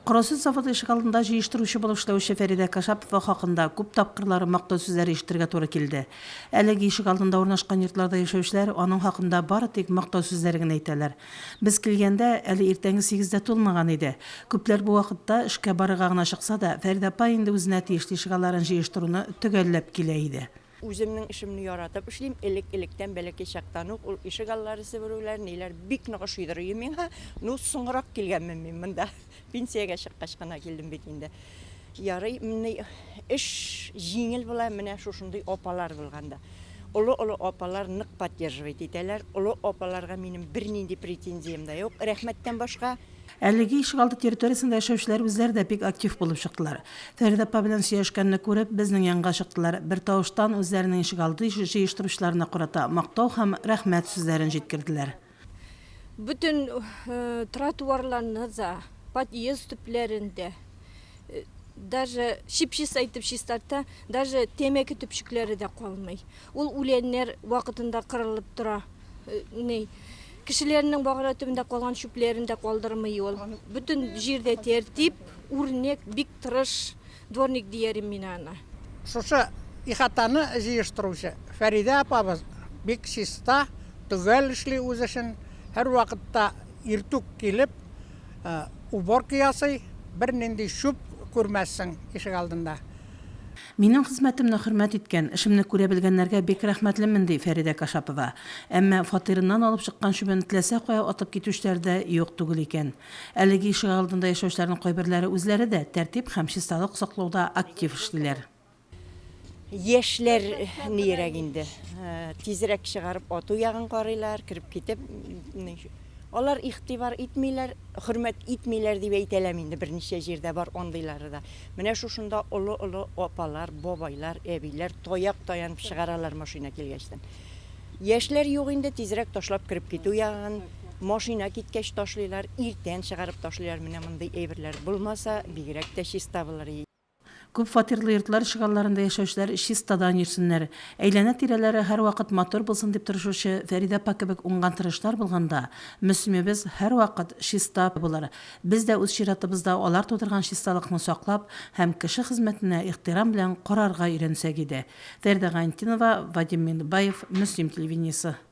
Коросыз заводы ишегалларында җыештыручы булып эшләүче Фәридә Кашапова хакында күп тапкырлары мактау сүзләре ишетергә туры килде. Әлеге ишегалдында урнашкан йортларда яшәүчеләр аның хакында бары тик мактау сүзләре генә әйтәләр. Без килгәндә әле иртәнге 8дә тулмаган иде. Күпләр бу вакытта эшкә барырга гына чыкса да, Фәридә апа инде үзенә тиешле ишегалларын җыештыруны төгәлләп килә иде. Үземнең эшемне яратып эшлим, элек-электән бәләкәй чактан ук ул ишегаллары себерүләр, ниләр бик нык ошыйдырый миңа. Ну соңрак килгәнмен мин монда. Пенсиягә чыккач кына килдем бит инде. Ярый, менә эш җиңел була, менә шушындый апалар булганда. Олы апалар нык поддерживать итәләр. Олы апаларга минем бернинди претензиям да юк. Рәхмәттән башка. Әлеге ишегалды территориясендә яшәүчеләр үзләре дә бик актив булып чыктылар. Фәридә апа белән сөйләшкәнне күреп, безнең янга чыктылар. Бер тавыштан үзләренең ишегалды җыештыручыларына карата мактау һәм рәхмәт сүзләрен җиткерделәр. Bütün тротуарларны, подъезд төпләрендә, даже шипшис әйтеп чистарта, даже темеке төпчекләре дә калмый. Ул үләннәр вакытында кырылып тора. Кешеләрнең багыра төбендә калган шүпләрен дә калдырмый ул. Bütün җирдә тәртип, үрнәк, бик тырыш дворник диярем мин аны. Шушы ихатаны җыештыручы Фәридә апабыз бик чиста, төгәл эшли үз эшен. Һәр вакытта иртүк килеп, уборка ясый, бернинди шүп күрмәссең ишегалдында. Минем хезмәтемне хөрмәт иткән, эшемне күрә белгәннәргә бик рәхмәтлемен ди Фәридә Кашапова. Әмма фатирыннан алып чыккан шүбен теләсә кая атып китүчләр дә юк түгел икән. Әлеге ишегалдында яшәүчеләрнең кайберләре үзләре дә тәртип һәм чисталык саклауда актив эшлиләр. Яшьләр нирәк инде. Тизрәк чыгарып ату ягын карыйлар, кирип китеп, алар игътибар итмиләр, хөрмәт итмиләр дип әйтәләр инде берничә җирдә бар андыйлары да. Менә шушында олы апалар, бабайлар, әбиләр таяк таянып чыгаралар машина килгәчтән. Яшьләр юк инде, тизрәк ташлап кирип китү ягын, машина киткәч ташлыйлар, иртән чыгарып ташлыйлар. Менә мондый әйберләр булмаса, бигрәк тә чиста булыр. Күпфатирлы йортлар ишегалларында яшәүчеләр чистадан йөрсеннәр. Әйләнә тирәләре һәр вакыт матур булсын дип тырышучы Фәридә апа кебек уңган тырышлар булганда, Мөслимебез һәр вакыт чиста булыр. Без дә үз чиратыбызда алар тудырган чисталыкны саклап һәм кеше хезмәтенә ихтирам белән карарга өйрәнсәк иде. Фәридә Гантинова, Вадим Минбаев, Мөслим телевидениесе.